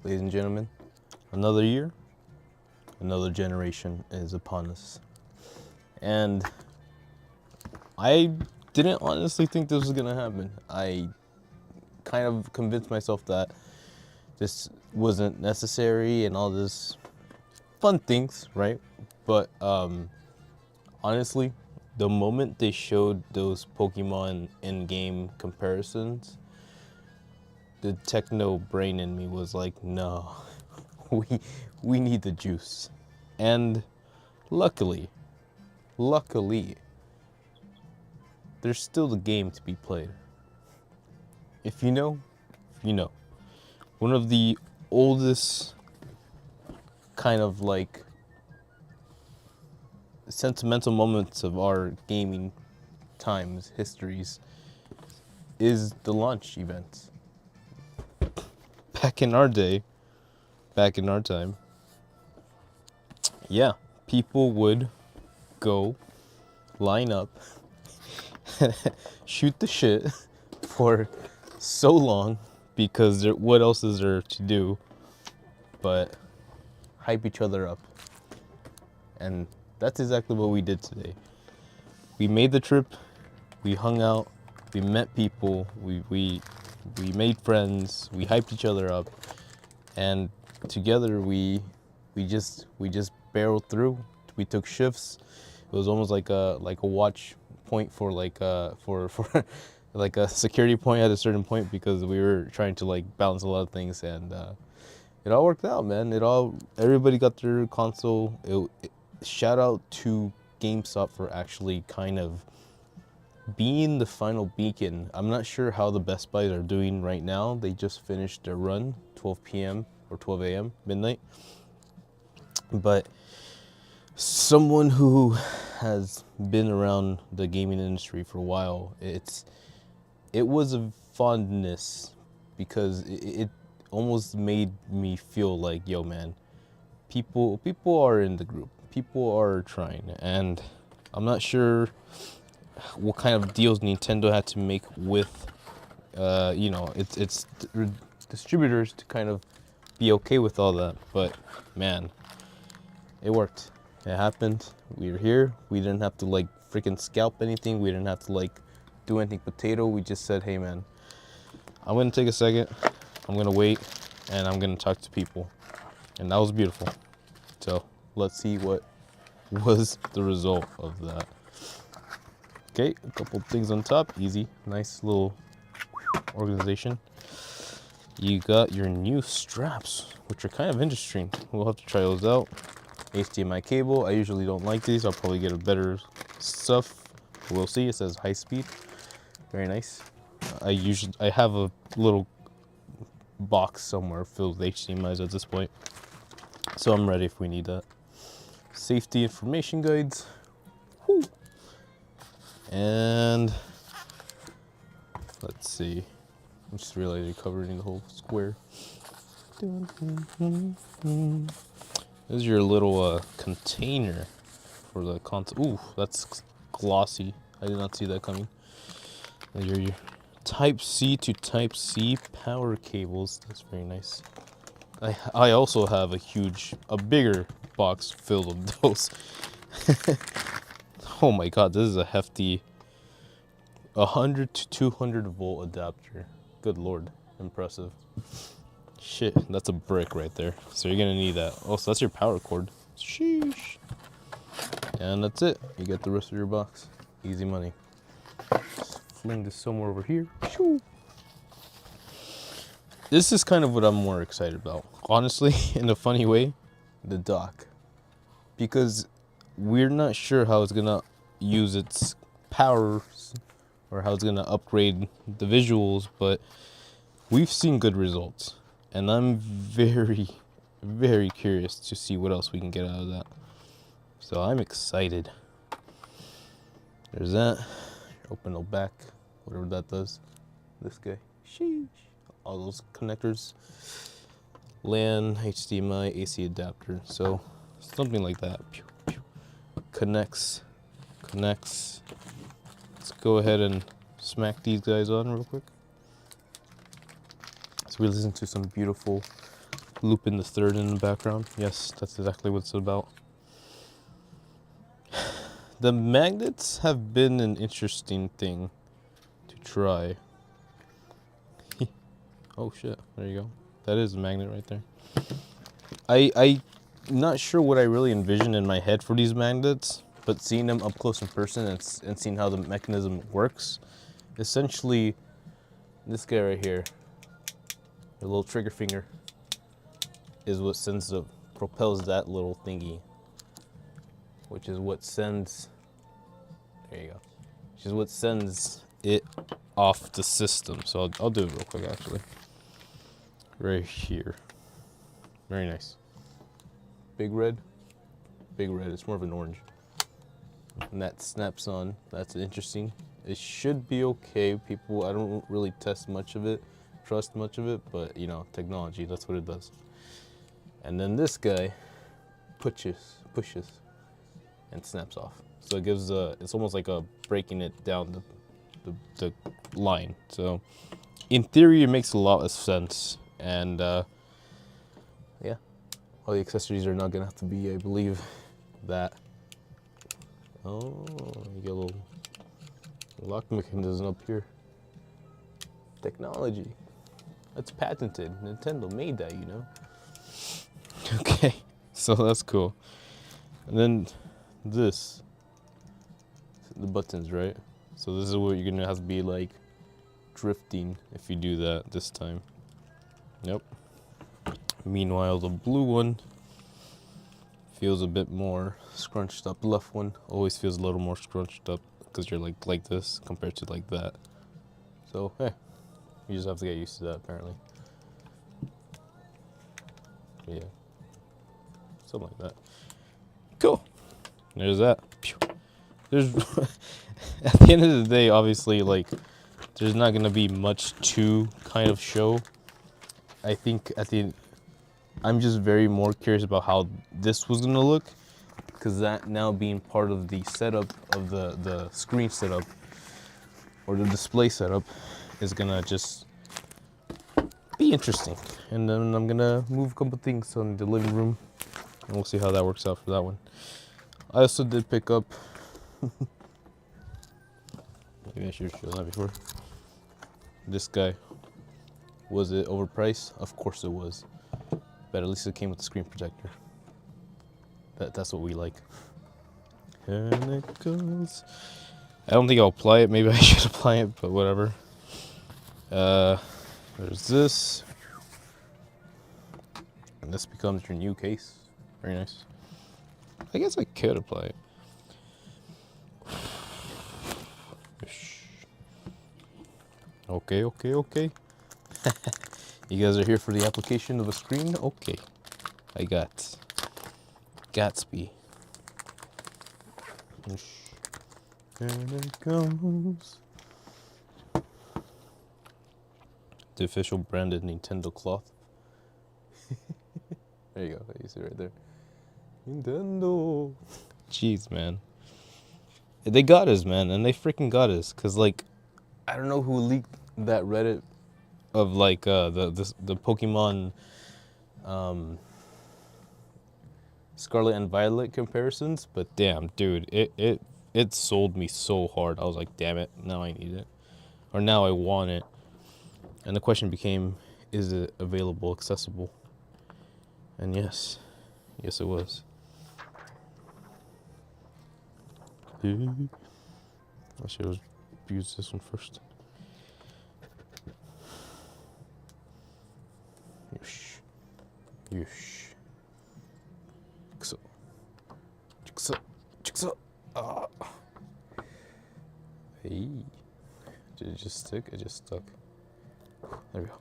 ladies and gentlemen. Another year, another generation is upon us. And I didn't honestly think this was gonna happen. I kind of convinced myself that this wasn't necessary and all this fun things, right? But honestly, the moment they showed those Pokemon in-game comparisons, the techno brain in me was like, no, we need the juice. And luckily, there's still the game to be played. If you know, you know. One of the oldest kind of like sentimental moments of our gaming times, histories, is the launch events. Back in our day, back in our time, yeah, people would go line up, shoot the shit for so long because what else is there to do but hype each other up. And that's exactly what we did today. We made the trip, we hung out, we met people, we made friends, we hyped each other up, and together we just barreled through. We took shifts. It was almost like a watch point for for like a security point at a certain point because we were trying to like balance a lot of things, and it all worked out, man. Everybody got their console. Shout out to GameStop for actually kind of being the final beacon. I'm not sure how the Best Buys are doing right now. They just finished their run, 12 p.m. or 12 a.m., midnight. But someone who has been around the gaming industry for a while, it was a fondness because it almost made me feel like, yo, man, people are in the group. People are trying, and I'm not sure what kind of deals Nintendo had to make with, its distributors to kind of be okay with all that. But man, it worked. It happened. We were here. We didn't have to like freaking scalp anything. We didn't have to like do anything potato. We just said, hey man, I'm gonna take a second. I'm gonna wait, and I'm gonna talk to people, and that was beautiful. So let's see what was the result of that. Okay, a couple things on top, easy, nice little organization. You got your new straps, which are kind of interesting. We'll have to try those out. HDMI cable, I usually don't like these. I'll probably get a better stuff. We'll see. It says high speed, very nice. I have a little box somewhere filled with HDMIs at this point, so I'm ready if we need that. Safety information guides. Woo. And let's see. I just realized you're covering the whole square. This is your little container for the console. Ooh, that's glossy. I did not see that coming. And your Type C to Type C power cables. That's very nice. I also have a bigger box filled with those. Oh my god, this is a hefty 100 to 200 volt adapter. Good lord, impressive. Shit, that's a brick right there. So you're gonna need that. Oh, so that's your power cord. Sheesh. And that's it. You get the rest of your box. Easy money. Just fling this somewhere over here. Shoo. This is kind of what I'm more excited about. Honestly, in a funny way, the dock. Because we're not sure how it's gonna use its powers or how it's gonna upgrade the visuals, but we've seen good results. And I'm very, very curious to see what else we can get out of that. So I'm excited. There's that. Open the back, whatever that does. This guy. Sheesh. All those connectors. LAN, HDMI, AC adapter. So something like that. Pew, pew. Connects. Let's go ahead and smack these guys on real quick. So we listen to some beautiful Lupin the Third in the background. Yes, that's exactly what it's about. The magnets have been an interesting thing to try. Oh shit, there you go. That is a magnet right there. I'm not sure what I really envision in my head for these magnets, but seeing them up close in person and seeing how the mechanism works, essentially this guy right here, the little trigger finger, is what propels that little thingy, which is what sends, there you go, which is what sends it off the system. So I'll do it real quick actually. Right here. Very nice. Big red, it's more of an orange. And that snaps on, that's interesting. It should be okay. People, I don't really trust much of it, but you know, technology, that's what it does. And then this guy pushes, and snaps off. So it gives it's almost like a breaking it down the line. So in theory, it makes a lot of sense. And yeah, all the accessories are not gonna have to be, I believe, that. Oh, you get a little lock mechanism up here. Technology. That's patented. Nintendo made that, you know. Okay, so that's cool. And then this, the buttons, right? So this is what you're gonna have to be like drifting if you do that this time. Yep. Meanwhile, the blue one feels a bit more scrunched up. The left one always feels a little more scrunched up because you're like this compared to like that. So hey, you just have to get used to that apparently. Yeah, something like that. Cool. There's that. There's at the end of the day, obviously, like there's not gonna be much to kind of show. I think I'm just very more curious about how this was gonna look, because that now being part of the setup of the screen setup or the display setup is gonna just be interesting. And then I'm gonna move a couple things on the living room, and we'll see how that works out for that one. I also did pick up. Maybe I should have shown that before. This guy. Was it overpriced? Of course it was. But at least it came with the screen projector. That's what we like. And it goes. I don't think I'll apply it. Maybe I should apply it, but whatever. There's this. And this becomes your new case. Very nice. I guess I could apply it. Okay. You guys are here for the application of a screen? Okay. I got Gatsby. There it goes. The official branded Nintendo cloth. There you go. You see right there. Nintendo. Jeez, man. They got us, man, and they freaking got us. Cause like, I don't know who leaked that Reddit of like the Pokemon Scarlet and Violet comparisons, but damn, dude, it sold me so hard. I was like, damn it, now I need it, or now I want it. And the question became, is it available, accessible? And yes it was. I should have used this one first. Yush. Jigsaw. Ah. Hey. Did it just stick? It just stuck. There we go.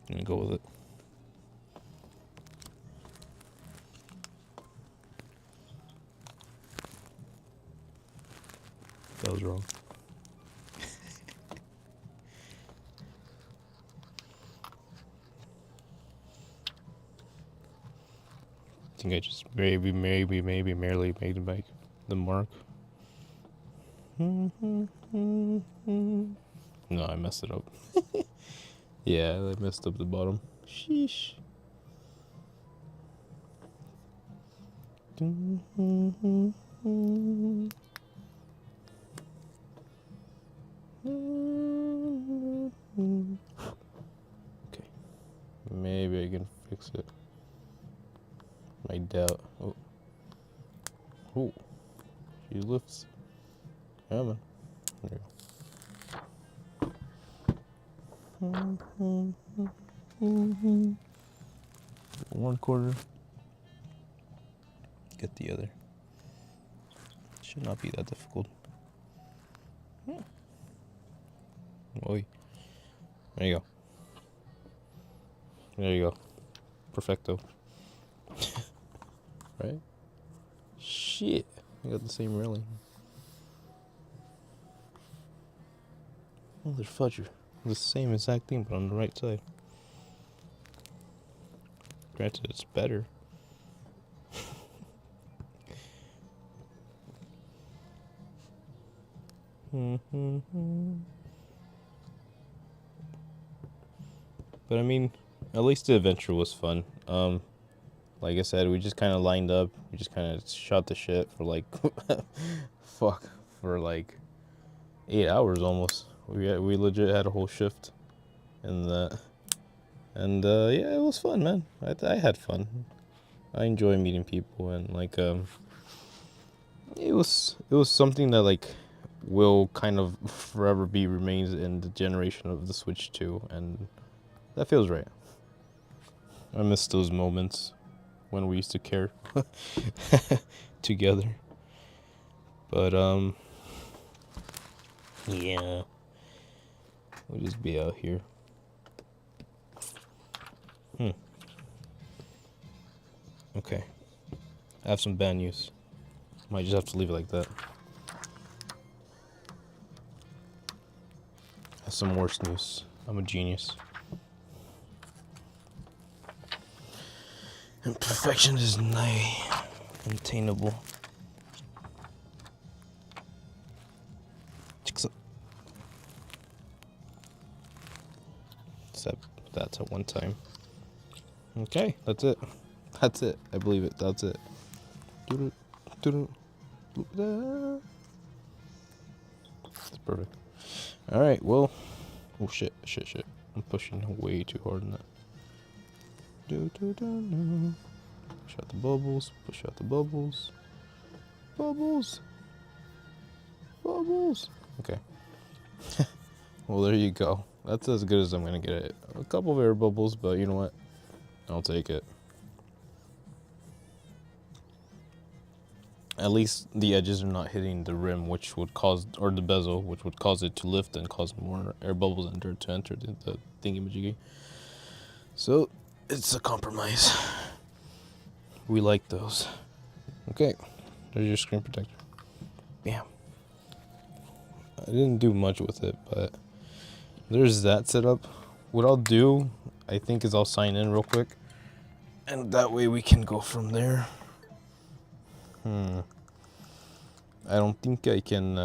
I'm gonna go with it. That was wrong. think I just merely made the mark. No, I messed it up. Yeah, I messed up the bottom. Sheesh. Okay, maybe I can fix it. I doubt. Oh, oh, she lifts. Yeah, man. There you go. 1/4. Get the other. Should not be that difficult. Oi. There you go. There you go. Perfecto. Right? Shit. I got the same railing. Motherfudger. The same exact thing, but on the right side. Granted, it's better. But I mean, at least the adventure was fun. Like I said, we just kind of lined up. We just kind of shot the shit for like, for like 8 hours almost. We legit had a whole shift in that, and yeah, it was fun, man. I had fun. I enjoy meeting people, and like it was something that like will kind of forever be remains in the generation of the Switch 2, and that feels right. I miss those moments when we used to care together. But yeah, we'll just be out here. Okay, I have some bad news. Might just have to leave it like that. I have some worse news. I'm a genius. And perfection is nigh unattainable. Except that's at one time. Okay, that's it. That's it. I believe it. That's it. That's perfect. Alright, well. Oh shit. I'm pushing way too hard on that. Push out the bubbles. Push out the bubbles. Bubbles. Okay. Well, there you go. That's as good as I'm gonna get it. A couple of air bubbles, but you know what? I'll take it. At least the edges are not hitting the rim, which would cause, or the bezel, which would cause it to lift and cause more air bubbles and dirt to enter the thingy-majiggy. So, it's a compromise. We like those. Okay, there's your screen protector. Bam. I didn't do much with it, but there's that setup. What I'll do, I think, is I'll sign in real quick, and that way we can go from there. I don't think I can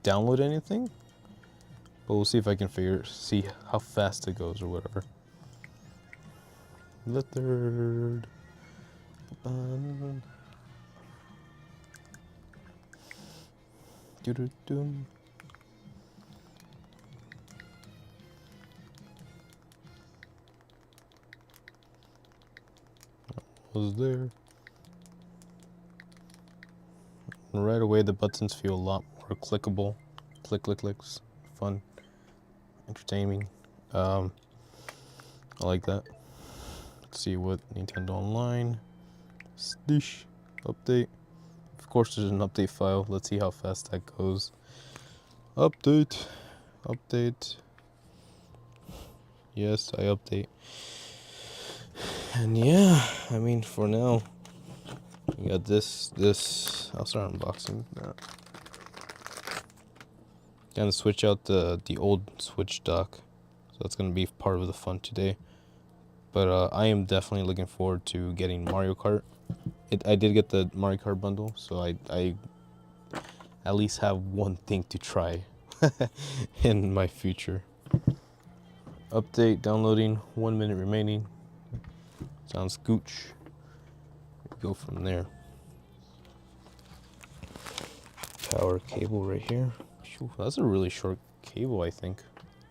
download anything, but we'll see if I can see how fast it goes or whatever. The third. Was there. And right away the buttons feel a lot more clickable. Clicks. Fun. Entertaining. I like that. Let's see what Nintendo Online. Stish. Update. Of course there's an update file. Let's see how fast that goes. Update. Yes, I update. And yeah, I mean, for now, we got this. I'll start unboxing that. Gonna switch out the old Switch dock, so that's gonna be part of the fun today. But I am definitely looking forward to getting Mario Kart. I did get the Mario Kart bundle, so I at least have one thing to try in my future. Update downloading, 1 minute remaining. Sounds gooch. Go from there. Power cable right here. Phew, that's a really short cable, I think,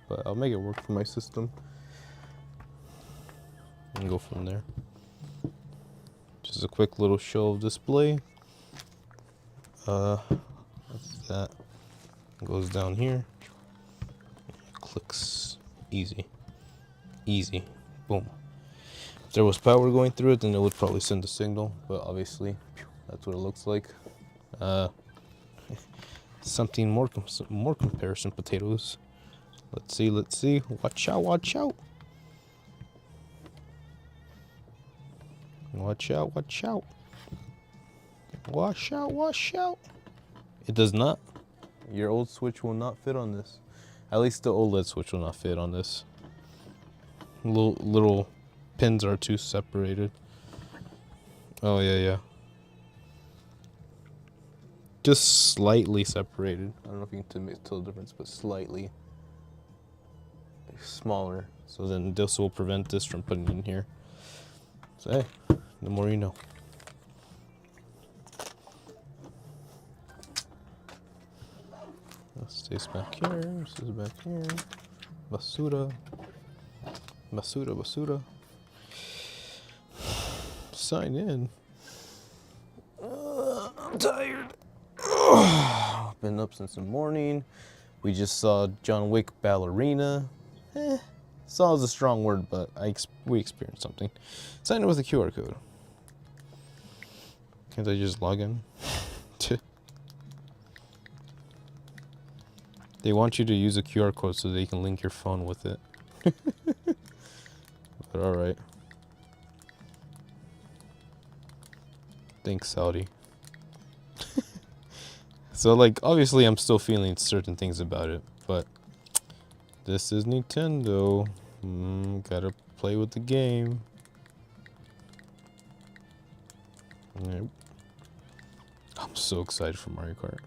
but I'll make it work for my system and go from there. Just a quick little show of display. That's that. Goes down here. Clicks. Easy. Easy. Boom. If there was power going through it, then it would probably send a signal, but obviously, that's what it looks like. Something more comparison potatoes. Let's see, let's see. Watch out, watch out. Watch out, watch out. Watch out, watch out. It does not. Your old Switch will not fit on this. At least the OLED Switch will not fit on this. Little pins are too separated. Oh, yeah. Just slightly separated. I don't know if you can tell the difference, but slightly smaller. So then this will prevent this from putting in here. So hey, the more you know. This back here. This is back here. Basura. Basura, basura. Sign in. I'm tired. Been up since the morning. We just saw John Wick Ballerina. Saw is a strong word, but we experienced something. Sign in with a QR code. Can't I just log in? They want you to use a QR code so they can link your phone with it. But alright. Thanks, Saudi. So, like, obviously I'm still feeling certain things about it, but this is Nintendo. Gotta play with the game. Yep. I'm so excited for Mario Kart.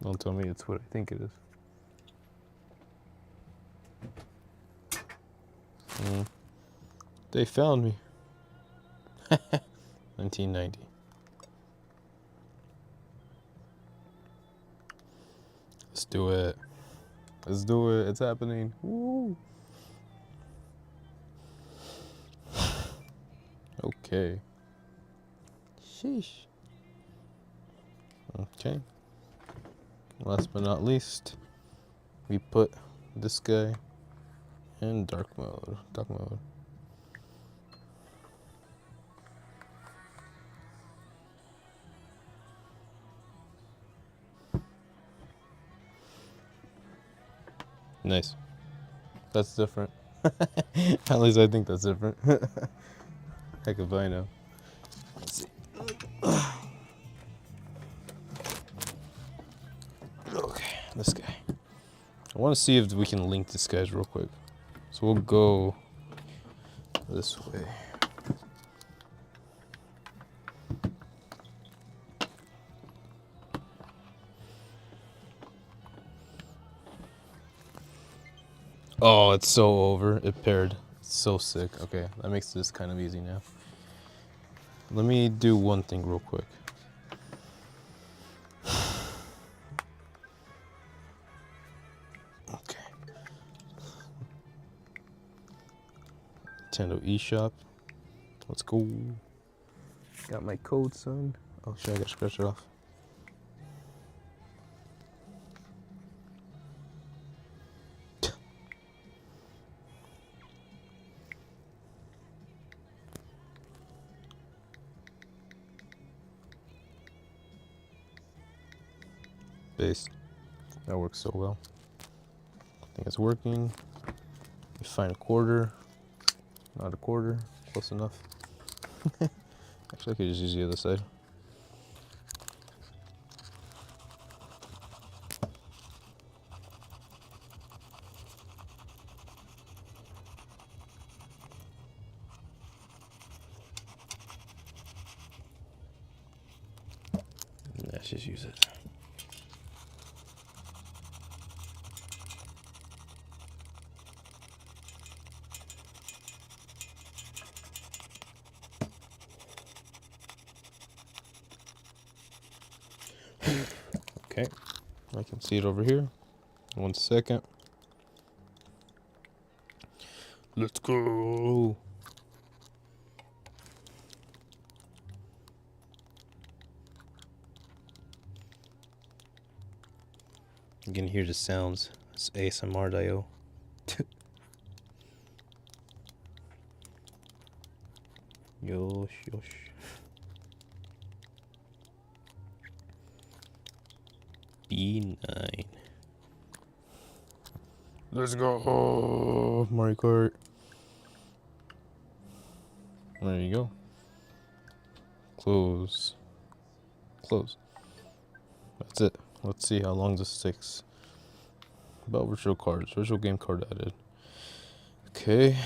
Don't tell me it's what I think it is. They found me. 1990. Let's do it. Let's do it. It's happening. Woo. Okay. Sheesh. Okay. Last but not least, we put this guy in dark mode. Dark mode. Nice. That's different. At least I think that's different. Heck if I know. Let's see. Okay, this guy. I want to see if we can link this guys real quick. So we'll go this way. Oh, it's so over. It paired. It's so sick. Okay, that makes this kind of easy now. Let me do one thing real quick. Okay. Nintendo eShop. Let's go. Got my code, son. Oh shit, I got scratched it off. Base. That works so well. I think it's working. You find a quarter. Not a quarter. Close enough. Actually, I could just use the other side. just use it. Okay, I can see it over here. 1 second. Let's go. You can hear the sounds. It's ASMR Dio. Yosh, yosh. B9. Let's go. Oh, Mario Kart. There you go. Close. Close. That's it. Let's see how long this takes. About virtual cards. Virtual game card added. Okay.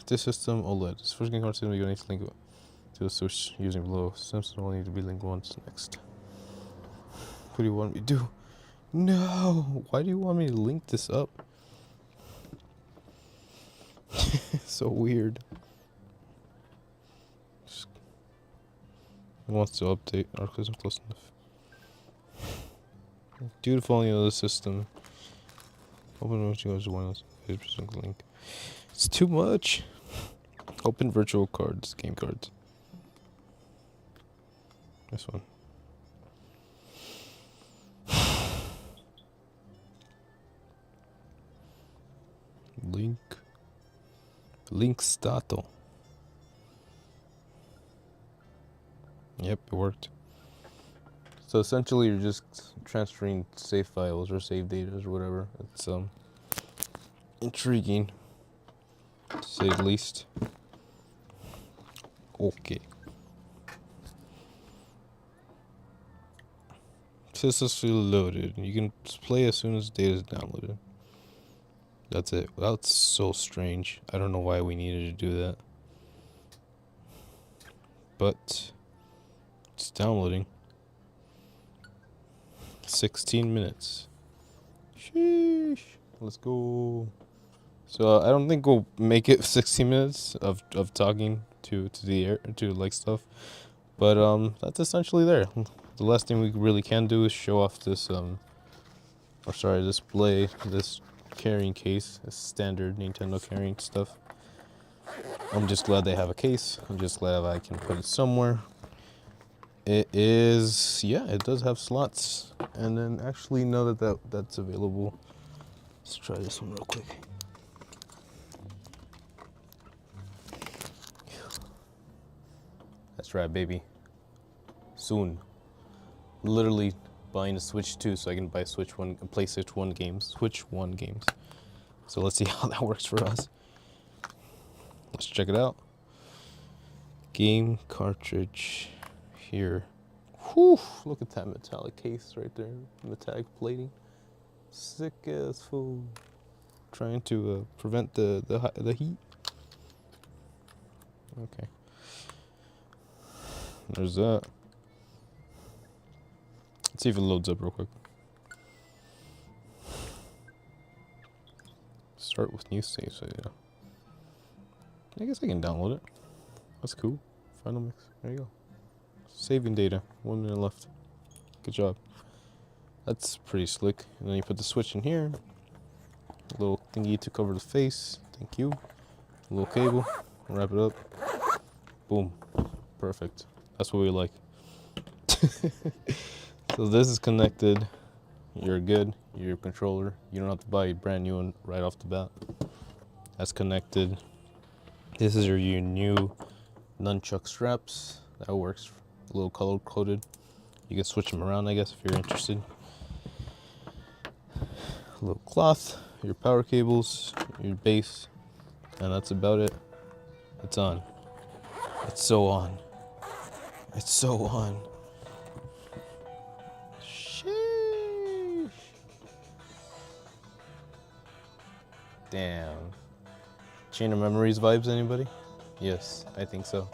This system OLED. This first game card system you need to link to the Switch using below. Systems will need to be linked once next. What do you want me to do? No! Why do you want me to link this up? So weird. It wants to update. Arc isn't close enough. Due to falling into the system. Open virtual cards one link. It's too much. Open virtual cards, game cards. This one. Link stato. Yep, it worked. So essentially you're just transferring save files or save data or whatever. It's intriguing, to say the least. Okay. Successfully loaded. You can play as soon as data is downloaded. That's it. That's so strange. I don't know why we needed to do that. But it's downloading. 16 minutes. Sheesh. Let's go. So I don't think we'll make it 16 minutes of talking to the air to like stuff. But that's essentially there. The last thing we really can do is show off this display this carrying case, this standard Nintendo carrying stuff. I'm just glad they have a case. I'm just glad I can put it somewhere. It does have slots. And then actually now that's available, let's try this one real quick. That's right, baby. Soon. Literally buying a Switch 2 so I can buy play Switch 1 games. So let's see how that works for us. Let's check it out. Game cartridge here. Whew, look at that metallic case right there. Metallic plating. Sick as fool. Trying to prevent the heat. Okay. There's that. Let's see if it loads up real quick. Start with new save. So yeah. I guess I can download it. That's cool. Final mix. There you go. Saving data. 1 minute left. Good job. That's pretty slick. And then you put the Switch in here. A little thingy to cover the face. Thank you. A little cable. Wrap it up. Boom. Perfect. That's what we like. So this is connected. You're good. Your controller. You don't have to buy a brand new one right off the bat. That's connected. This is your new nunchuck straps. That works. A little color coded. You can switch them around, I guess, if you're interested. A little cloth, your power cables, your base, and that's about it. It's on. It's so on. It's so on. Sheesh. Damn. Chain of Memories vibes, anybody? Yes, I think so.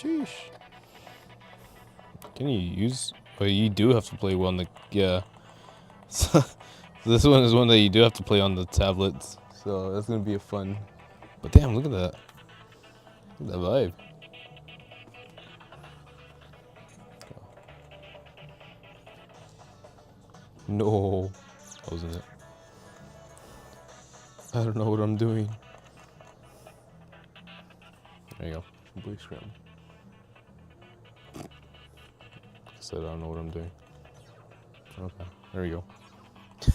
Sheesh. Can you use? Well, you do have to play one. Yeah. So, this one is one that you do have to play on the tablets. So that's gonna be a fun. But damn, look at that. Look at that vibe. No, that wasn't it. I don't know what I'm doing. There you go. Blue screen. Said I don't know what I'm doing. Okay, there you go.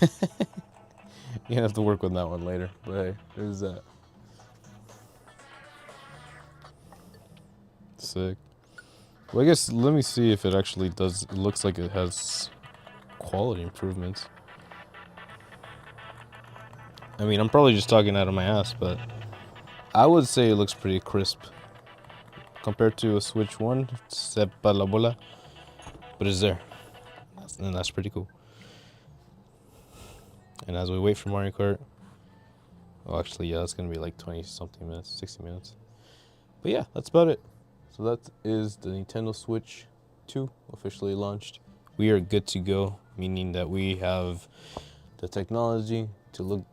You're gonna have to work with that one later. But hey, there's that. Sick. Well, I guess let me see if it actually does. It looks like it has quality improvements. I mean, I'm probably just talking out of my ass, but I would say it looks pretty crisp compared to a Switch 1. Sepa la bola, but it's there, and that's pretty cool. And as we wait for Mario Kart, well, actually, yeah, it's gonna be like 20 something minutes, 60 minutes. But yeah, that's about it. So that is the Nintendo Switch 2 officially launched. We are good to go, meaning that we have the technology to look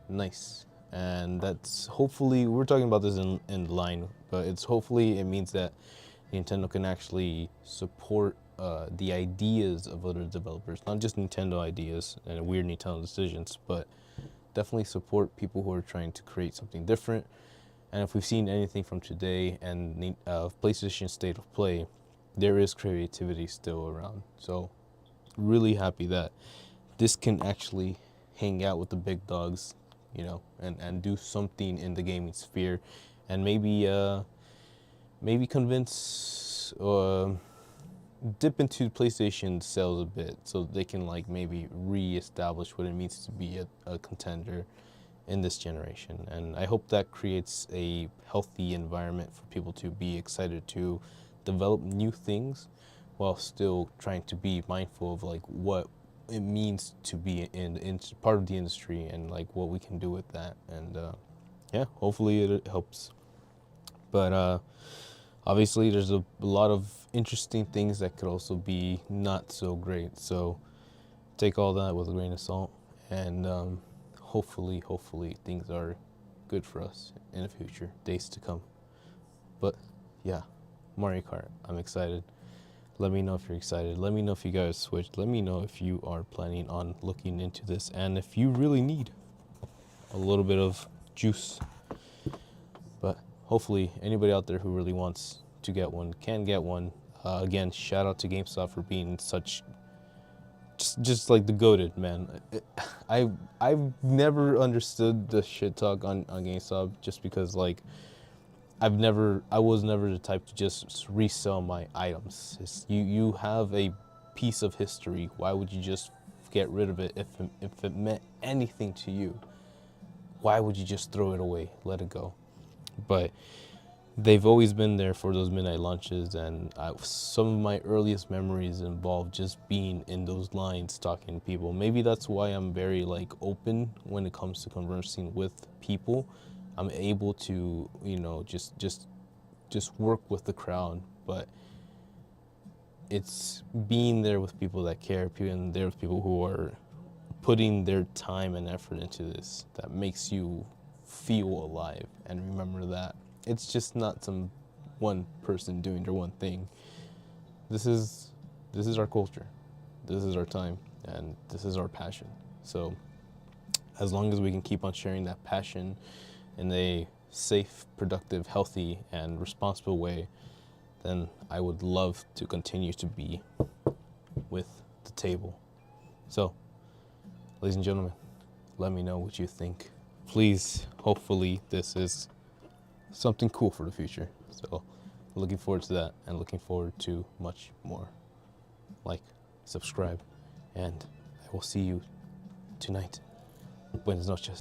nice. And that's hopefully, we're talking about this in line, but it's hopefully it means that Nintendo can actually support the ideas of other developers, not just Nintendo ideas and weird Nintendo decisions, but definitely support people who are trying to create something different. And if we've seen anything from today and PlayStation State of Play, there is creativity still around. So really happy that this can actually hang out with the big dogs, you know, and do something in the gaming sphere, and maybe convince dip into PlayStation sales a bit so they can like maybe re-establish what it means to be a contender in this generation. And I hope that creates a healthy environment for people to be excited to develop new things while still trying to be mindful of like what it means to be in part of the industry and like what we can do with that. And yeah, hopefully it helps. But obviously there's a lot of interesting things that could also be not so great. So take all that with a grain of salt, and hopefully things are good for us in the future, days to come. But yeah, Mario Kart, I'm excited. Let me know if you're excited. Let me know if you guys switched. Let me know if you are planning on looking into this, and if you really need a little bit of juice. But hopefully anybody out there who really wants to get one can get one. Again, shout out to GameStop for being such just like the goated, man. I've never understood the shit talk on GameStop, just because like I was never the type to just resell my items. You have a piece of history. Why would you just get rid of it if it meant anything to you? Why would you just throw it away, let it go? But they've always been there for those midnight lunches, and some of my earliest memories involve just being in those lines talking to people. Maybe that's why I'm very like open when it comes to conversing with people. I'm able to, you know, just work with the crowd, but it's being there with people that care, being there with people who are putting their time and effort into this that makes you feel alive. And remember that it's just not some one person doing their one thing. This is our culture. This is our time, and this is our passion. So as long as we can keep on sharing that passion in a safe, productive, healthy, and responsible way, then I would love to continue to be with the table. So, ladies and gentlemen, let me know what you think. Please, hopefully this is something cool for the future. So, looking forward to that, and looking forward to much more. Like, subscribe, and I will see you tonight. Buenas noches.